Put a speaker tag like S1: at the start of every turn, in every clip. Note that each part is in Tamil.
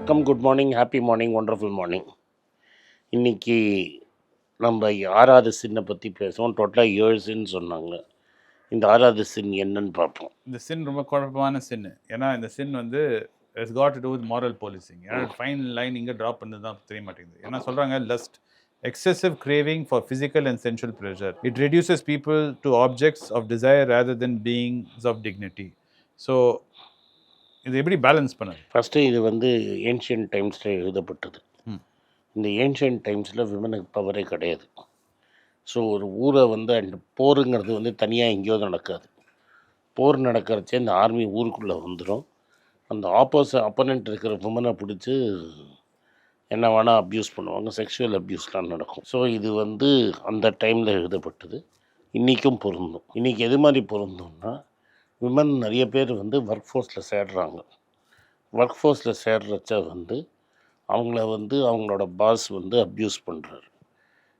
S1: வணக்கம், good morning, happy morning, wonderful morning. இன்றைக்கி நம்ம 6வது சின்னை பற்றி பேசுவோம். டோட்டலாக 7 சின் சொன்னாங்க. இந்த 6வது சின் என்னன்னு பார்ப்போம்.
S2: இந்த சின் ரொம்ப குழப்பமான சின். ஏன்னா இந்த சின் வந்து it's got to do with moral policing. ஏன்னா ஃபைன் லைன் இங்கே ட்ராப் பண்ணது தான் தெரிய மாட்டேங்குது. ஏன்னா சொல்கிறாங்க lust excessive craving for physical and sensual pleasure. It reduces people to objects of desire rather than beings of dignity. So இது எப்படி பேலன்ஸ் பண்ணது?
S1: ஃபஸ்ட்டு இது வந்து ஏன்ஷியன்ட் டைம்ஸில் எழுதப்பட்டது. இந்த ஏன்ஷியன்ட் டைம்ஸில் விமனுக்கு பவரே கிடையாது. ஸோ ஒரு ஊரை வந்து அண்ட் போருங்கிறது வந்து தனியாக எங்கேயோ நடக்காது. போர் நடக்கிறச்சே இந்த ஆர்மி ஊருக்குள்ளே வந்துடும். அந்த அப்போனண்ட் இருக்கிற விமனை பிடிச்சி என்ன வேணால் அப்யூஸ் பண்ணுவாங்க. செக்ஷுவல் அப்யூஸ்லாம் நடக்கும். ஸோ இது வந்து அந்த டைமில் எழுதப்பட்டது. இன்றைக்கும் பொருந்தும். இன்றைக்கி எது மாதிரி பொருந்தும்னா, விமன் நிறைய பேர் வந்து ஒர்க் ஃபோர்ஸில் சேர்றாங்க. ஒர்க் ஃபோர்ஸில் சேர்றச்ச வந்து அவங்கள வந்து அவங்களோட பாஸ் வந்து அப்யூஸ் பண்ணுறாரு.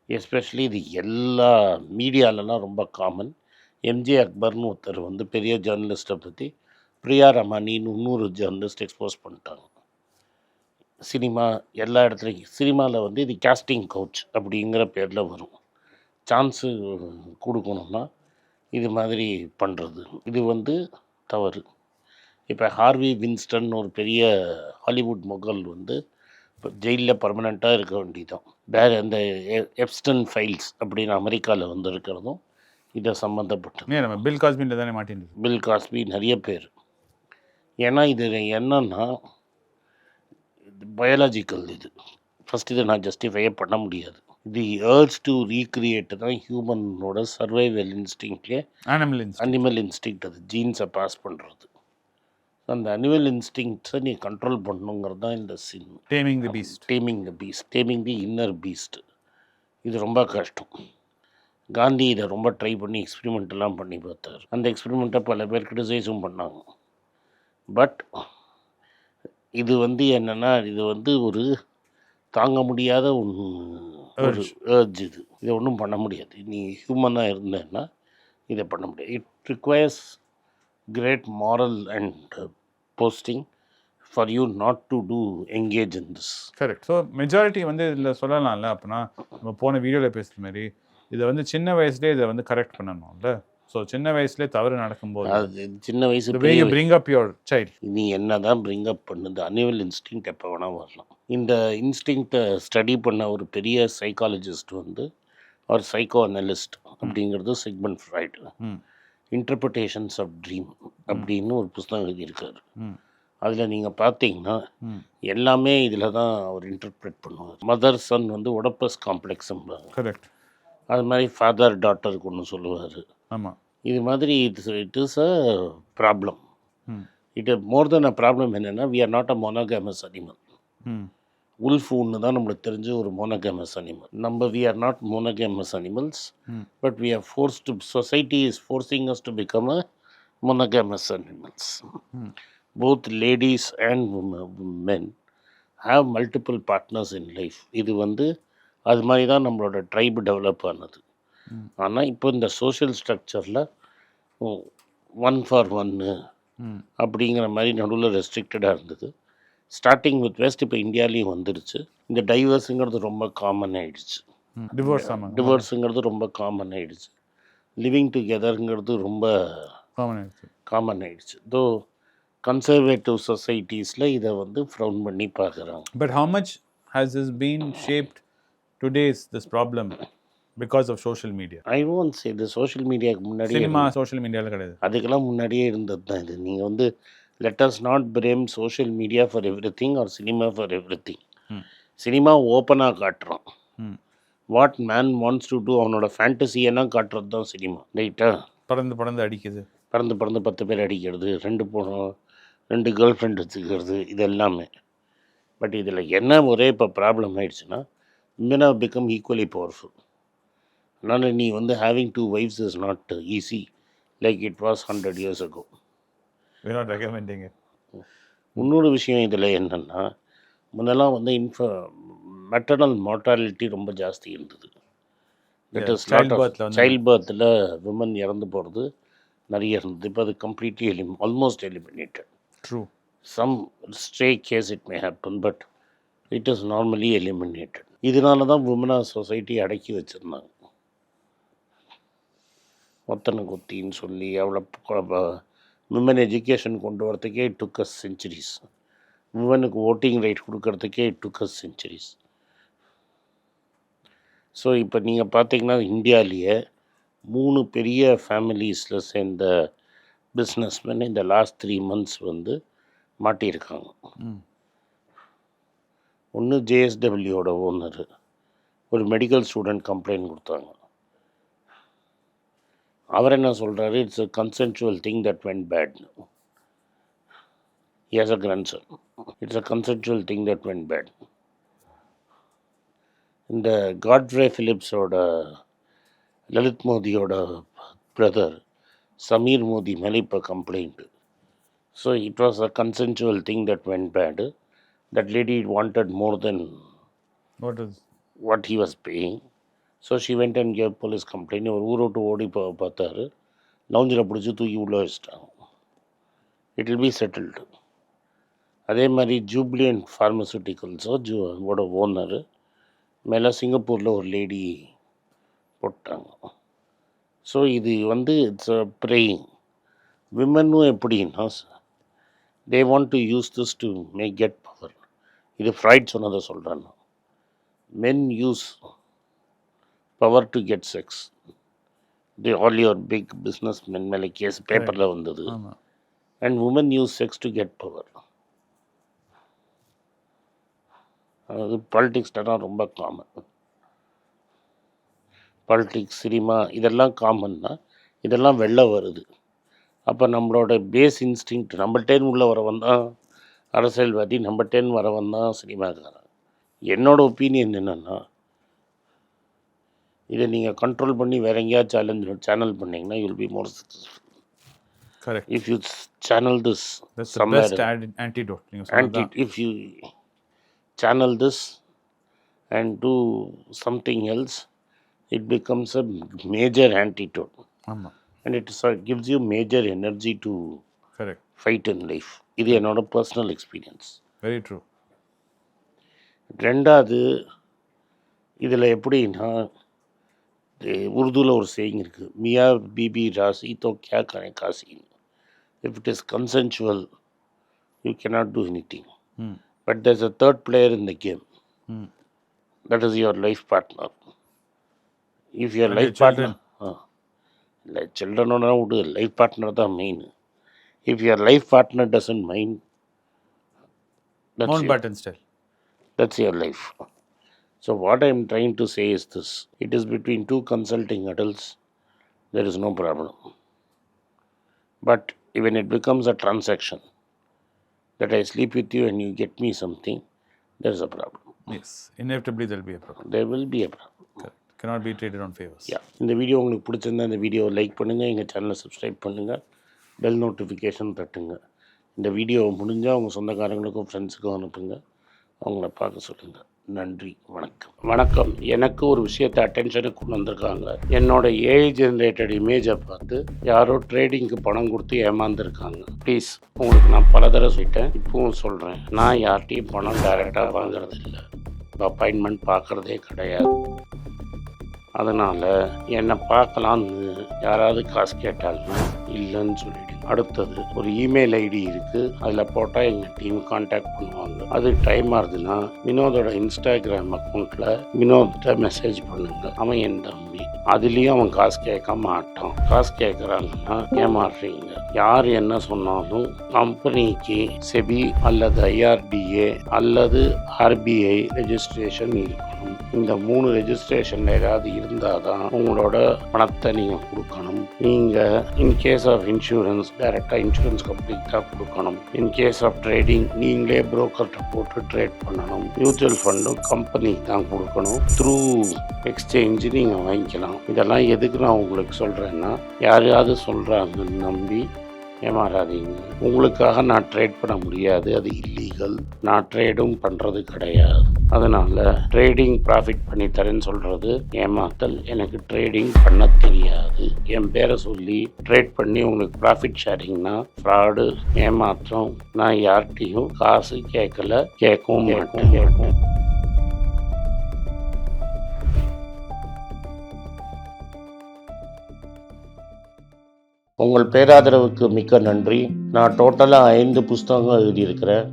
S1: எஸ்பெஷலி இது எல்லா மீடியாலலாம் ரொம்ப காமன். எம்ஜே அக்பர்னு ஒருத்தர் வந்து பெரிய ஜேர்னலிஸ்ட்டை பற்றி பிரியா ரமானின்னு இன்னொரு ஜேர்னலிஸ்ட் எக்ஸ்போஸ் பண்ணிட்டாங்க. சினிமா எல்லா இடத்துலையும் சினிமாவில் வந்து இது கேஸ்டிங் கவுச் அப்படிங்கிற பேரில் வரும். சான்ஸு கொடுக்கணுன்னா இது மாதிரி பண்ணுறது இது வந்து தவறு. இப்போ ஹார்வி வின்ஸ்டன் ஒரு பெரிய ஹாலிவுட் முகல் வந்து இப்போ ஜெயிலில் பர்மனெண்ட்டாக இருக்க வேண்டியதான். வேறு அந்த எப்ஸ்டன் ஃபைல்ஸ் அப்படின்னு அமெரிக்காவில் வந்து இருக்கிறதும் இதை சம்மந்தப்பட்டு
S2: நம்ம பில் காஸ்பியில் தானே மாட்டேங்குது.
S1: பில் காஸ்பி நிறைய பேர். ஏன்னா இது என்னன்னா பயாலஜிக்கல். இது ஃபஸ்ட் இதை நான் ஜஸ்டிஃபையே பண்ண முடியாது. தி ஏர்ஜ் டு ரீக்ரியேட் தான் ஹியூமனோட சர்வைவல் இன்ஸ்டிங்க்ட்லேயே அனிமல் இன்ஸ்டிங்க்ட். அது ஜீன்ஸை பாஸ் பண்ணுறது. அந்த அனிமல் இன்ஸ்டிங்க்ட்ஸை நீ கண்ட்ரோல் பண்ணணுங்கிறது தான் இந்த sin.
S2: Taming the beast,
S1: taming the inner beast. இது ரொம்ப கஷ்டம். காந்தி இதை ரொம்ப ட்ரை பண்ணி எக்ஸ்பெரிமெண்ட்டெல்லாம் பண்ணி பார்த்தார். அந்த எக்ஸ்பெரிமெண்ட்டை பல பேர் கிரிட்டிசைஸும் பண்ணாங்க. பட் இது வந்து என்னென்னா, இது வந்து ஒரு தாங்க முடியாத ஒரு ஏர்ஜ். இதை ஒன்றும் பண்ண முடியாது. நீ ஹியூமனாக இருந்தேன்னா இதை பண்ண முடியாது. It requires great moral and posting for you not to do engage in this.
S2: Correct. So majority வந்து இதில் சொல்லலாம்ல. அப்படின்னா நம்ம போன வீடியோவில் பேசுகிற மாதிரி இதை வந்து சின்ன வயசுலேயே இதை வந்து கரெக்ட் பண்ணணும்ல. ஸோ சின்ன வயசுலேயே தவறு நடக்கும்போது
S1: அது சின்ன வயசு
S2: பிரிங் அப் யுவர் சைல்ட்.
S1: நீ என்ன தான் பிரிங் அப் பண்ணுது, அனிமல் இன்ஸ்டிங்க்ட் எப்போ வேணால் வரலாம். இந்த இன்ஸ்டிங்க்டை ஸ்டடி பண்ண ஒரு பெரிய சைக்காலஜிஸ்ட் வந்து ஒரு சைக்கோ அனலிஸ்ட் அப்படிங்கிறது Sigmund Freud. Interpretations of dream அப்படின்னு ஒரு புத்தகம் எழுதியிருக்காரு. அதில் நீங்கள் பார்த்தீங்கன்னா எல்லாமே இதில் தான் அவர் இன்டர்பிரேட் பண்ணுவார். மதர் சன் வந்து ஒடப்பஸ் காம்ப்ளெக்ஸ்.
S2: கரெக்ட்.
S1: அது மாதிரி ஃபாதர் டாட்டருக்கு ஒன்று சொல்லுவார்.
S2: ஆமாம்.
S1: இது மாதிரி it is a problem. It more than a problem. என்னென்னா, we are not a monogamous animal. Wolf ஒன்று தான் நம்மளுக்கு தெரிஞ்ச ஒரு மோனோகேமஸ் அனிமல். நம்ம we are not monogamous animals, but we are forced, society is forcing us to become a monogamous animals. Both ladies and men have multiple partners in life. இது வந்து அது மாதிரி தான் நம்மளோட ட்ரைபு டெவலப் ஆனது. ஆனால் இப்போ இந்த சோஷியல் ஸ்ட்ரக்சரில் 1 for 1 அப்படிங்கிற மாதிரி நடுவில் ரெஸ்ட்ரிக்டடாக இருந்தது. ஸ்டார்டிங் வித் வெஸ்ட் இப்போ இந்தியாவிலையும் வந்துடுச்சு. இந்த டைவர்ஸுங்கிறது ரொம்ப காமன் ஆகிடுச்சு. டிவோர்ஸுங்கிறது ரொம்ப காமன் ஆகிடுச்சு. லிவிங் டுகெதருங்கிறது ரொம்ப காமன் ஆகிடுச்சு. தோ கன்சர்வேட்டிவ் சொசைட்டிஸில் இதை வந்து ஃப்ரௌன் பண்ணி பார்க்குறாங்க.
S2: But how much has this been shaped today's this problem because of social media?
S1: I won't say இது சோஷியல் மீடியாவுக்கு முன்னாடியே,
S2: சினிமா சோஷியல் மீடியாவில் கிடையாது,
S1: அதுக்கெல்லாம் முன்னாடியே இருந்தது தான் இது. நீங்கள் வந்து let us not blame social media for everything or cinema for everything. Cinema ஓப்பனாக காட்டுறோம். What man wants to do, அவனோட ஃபேண்டசியெல்லாம் காட்டுறது தான் சினிமா. ரைட்டாக
S2: பறந்து அடிக்குது,
S1: பறந்து 10 பேர் அடிக்கிறது, 2 கேர்ள் ஃப்ரெண்ட் வச்சுக்கிறது, இது எல்லாமே. பட் இதில் என்ன ஒரே இப்போ ப்ராப்ளம் ஆகிடுச்சுன்னா, women have become equally powerful. அதனால் நீ வந்து having 2 wives is not easy like it was 100 years ago.
S2: we're not recommending it.
S1: இன்னொரு விஷயம் இதில் என்னென்னா, முன்னெல்லாம் வந்து மெட்டர்னல் மார்ட்டாலிட்டி ரொம்ப ஜாஸ்தி இருந்தது. தட் இஸ் சைல்ட் பர்த்தில் விமன் இறந்து போகிறது நிறைய இருந்தது. இப்போ அது completely almost eliminated.
S2: True.
S1: some stray case it may happen, but it is normally eliminated. இதனால தான் விமனா சொசைட்டி அடக்கி வச்சுருந்தாங்க. ஒத்தனை குத்தின்னு சொல்லி அவ்வளோ விமன் எஜுகேஷன் கொண்டு வரதுக்கே இட் டுக் அஸ் செஞ்சுரிஸ். விமனுக்கு ஓட்டிங் ரைட் கொடுக்கறதுக்கே it took us centuries. So இப்போ நீங்கள் பார்த்தீங்கன்னா இந்தியாவிலேயே 3 பெரிய ஃபேமிலிஸில் சேர்ந்த பிஸ்னஸ்மேன் இந்த லாஸ்ட் 3 months வந்து மாட்டியிருக்காங்க. ஒன்று ஜேஎஸ்டபிள்யூட ஓனர், ஒரு மெடிக்கல் ஸ்டூடெண்ட் கம்ப்ளைண்ட் கொடுத்தாங்க. அவர் என்ன சொல்கிறாரு, it's a consensual thing that went bad. He has a grandson. It's a consensual thing that went bad. இந்த காட்ஃப்ரே ஃபிலிப்ஸோட லலித் மோதியோட பிரதர் சமீர் மோதி மேலே இப்போ complaint. So it was a consensual thing that went bad. That lady wanted more then what he was paying. So she went and gave police complaint. ஒரு ஊரோட்டு ஓடி பார்த்தாரு, லவுஞ்சில் பிடிச்சி தூக்கி உள்ளே வச்சிட்டாங்க. It will be settled. அதே மாதிரி ஜூப்ளியன்ட் ஃபார்மசூட்டிக்கல்ஸோட ஓனர் மேலே சிங்கப்பூரில் ஒரு லேடி போட்டாங்க. ஸோ இது வந்து இட்ஸ் அ ப்ரேயிங். விமனும் எப்படின்னா they want to use this to make get power. இது ஃப்ராய்ட் சொன்னதை சொல்கிறாங்க. Men use power to get sex. The all your big business men மேலே கேஸ் பேப்பரில் வந்தது. And woman use sex to get power. அது பாலிட்டிக்ஸ்லாம் ரொம்ப காமன். பாலிட்டிக்ஸ், சினிமா இதெல்லாம் காமன்னா இதெல்லாம் வெளில வருது. அப்போ நம்மளோட பேஸ் இன்ஸ்டிங்க்ட் நம்மள்டேன்னு உள்ளே வரவன் தான் அரசியல்வாதி, நம்மள்டேன்னு வரவன் தான் சினிமாக்காரன். என்னோடய ஒப்பீனியன் என்னென்னா, இதை நீங்கள் கண்ட்ரோல் பண்ணி வேற எங்கேயாவது சேனல் பண்ணிங்கன்னா you will be more successful.
S2: Correct.
S1: If you channel this
S2: That's the
S1: somewhere,
S2: best antidote.
S1: if you channel this and do something else, it becomes a major antidote. And it gives you major energy to
S2: Correct.
S1: fight in life. இது என்னோட பர்சனல் எக்ஸ்பீரியன்ஸ்.
S2: Very true.
S1: ரெண்டாவது, இதில் எப்படின்னா உருதுவில் ஒரு சேயிங் இருக்குது, மியா பிபி ராசி தோ கியா கரே காசி. If it is consensual, you cannot do anything. But there's a third player in the game. That is your life partner. If your
S2: And
S1: life
S2: your children.
S1: partner, children or not, life partner the main. If your life partner doesn't mind,
S2: Mountbatten style.
S1: That's your life. So what I am trying to say is this: it is between two consulting adults. There is no problem. But when it becomes a transaction, that I sleep with you and you get me something, there is a problem.
S2: Yes, inevitably there will be a problem.
S1: There will be a problem.
S2: Correct. Cannot be traded on favors.
S1: Yeah. இந்த வீடியோ உங்களுக்கு பிடிச்சிருந்தா இந்த வீடியோவை லைக் பண்ணுங்கள், எங்கள் சேனலை சப்ஸ்கிரைப் பண்ணுங்கள், பெல் நோட்டிஃபிகேஷன் தட்டுங்க. இந்த வீடியோ முடிஞ்சால் உங்கள் சொந்தக்காரங்களுக்கும் ஃப்ரெண்ட்ஸுக்கும் அனுப்புங்க, அவங்கள பார்க்க சொல்லுங்கள். நன்றி, வணக்கம். எனக்கு ஒரு விஷயத்தை அட்டென்ஷனுக்கு கொண்டு வந்திருக்காங்க. என்னோட ஏஐ ஜென்ரேட்டட் இமேஜை பார்த்து யாரோ ட்ரேடிங்க்கு பணம் கொடுத்து ஏமாந்துருக்காங்க. ப்ளீஸ், உங்களுக்கு நான் பல தடவை சொல்லிட்டேன், இப்பவும் சொல்கிறேன், நான் யார்கிட்டையும் பணம் டைரெக்டாக வாங்குறது இல்லை, அப்பாயின்மெண்ட் பார்க்குறதே கிடையாது. அதனால் என்னை பார்க்கலான்னு யாராவது காசு கேட்டாலும் இல்லைன்னு சொல்லிவிடுங்க. அடுத்தது, ஒரு இமெயில் ஐடி இருக்குது, அதில் போட்டால் எங்கள் டீம் கான்டாக்ட் பண்ணுவாங்க. அது டைம் ஆகுதுன்னா வினோதோட இன்ஸ்டாகிராம் அக்கௌண்ட்டில் வினோத்கிட்ட மெசேஜ் பண்ணுங்க. அவன் என் தம்பி, அதுலேயும் அவன் காசு கேட்க மாட்டான். காசு கேட்குறாங்கன்னா ஏமாறுறீங்க. யார் என்ன சொன்னாலும் கம்பெனிக்கு செபி அல்லது ஐஆர்டிஏ அல்லது ஆர்பிஐ ரெஜிஸ்ட்ரேஷன் இருக்கணும். இந்த 3 ரெஜிஸ்ட்ரேஷன் ஏதாவது இருந்தால் தான் உங்களோட பணத்தை நீங்கள் கொடுக்கணும். நீங்கள் இன்கேஸ் ஆஃப் இன்சூரன்ஸ் டைரெக்டாக இன்சூரன்ஸ் கம்பெனிக்கு தான் கொடுக்கணும். இன்கேஸ் ஆஃப் ட்ரேடிங் நீங்களே புரோக்கர்கிட்ட போட்டு ட்ரேட் பண்ணணும். மியூச்சுவல் ஃபண்டும் கம்பெனிக்கு தான் கொடுக்கணும். த்ரூ எக்ஸ்சேஞ்சு நீங்கள் வாங்கிக்கலாம். இதெல்லாம் எதுக்கு நான் உங்களுக்கு சொல்கிறேன்னா, யாரையாவது சொல்கிறாங்கன்னு நம்பி ஏமாறாதீங்க. உங்களுக்காக நான் ட்ரேட் பண்ண முடியாது, அது இல்லீகல். நான் ட்ரேடும் பண்ணுறது கிடையாது. அதனால் ட்ரேடிங் ப்ராஃபிட் பண்ணி தரேன்னு சொல்கிறது ஏமாத்தல். எனக்கு ட்ரேடிங் பண்ண தெரியாது. என் பேரை சொல்லி ட்ரேட் பண்ணி உங்களுக்கு ப்ராஃபிட் ஷேரிங்னா ஃப்ராடு, ஏமாற்றம். நான் யார்கிட்டையும் காசு கேட்கல, கேட்கவும் மாட்டேன். உங்கள் பேராதரவுக்கு மிக்க நன்றி. நான் டோட்டலாக 5 புஸ்தகங்கள் எழுதியிருக்கிறேன்.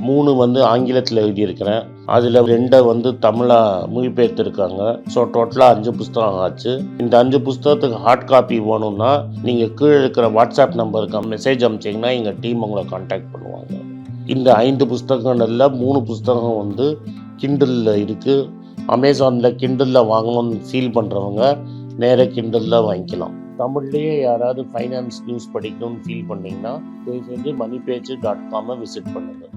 S1: 3 வந்து ஆங்கிலத்தில் எழுதியிருக்கிறேன். அதில் 2 தமிழாக மொழிபெயர்த்துருக்காங்க. ஸோ டோட்டலாக 5 புஸ்தகம் ஆச்சு. இந்த 5 புஸ்தகத்துக்கு ஹார்ட் காப்பி வேணும்னா நீங்கள் கீழே இருக்கிற வாட்ஸ்அப் நம்பருக்கு மெசேஜ் அனுப்பிச்சிங்கன்னா எங்கள் டீம் உங்களை கான்டாக்ட் பண்ணுவாங்க. இந்த 5 புஸ்தகங்களில் 3 புஸ்தகம் கிண்டலில் இருக்குது. அமேசானில் கிண்டலில் வாங்கணும்னு ஃபீல் பண்ணுறவங்க நேராக கிண்டலில் வாங்கிக்கலாம். தமிழ்லேயே யாராவது ஃபைனான்ஸ் நியூஸ் படிக்கணும்னு ஃபீல் பண்ணிங்கன்னா தயவுசெஞ்சு moneypage.com விசிட் பண்ணுங்கள்.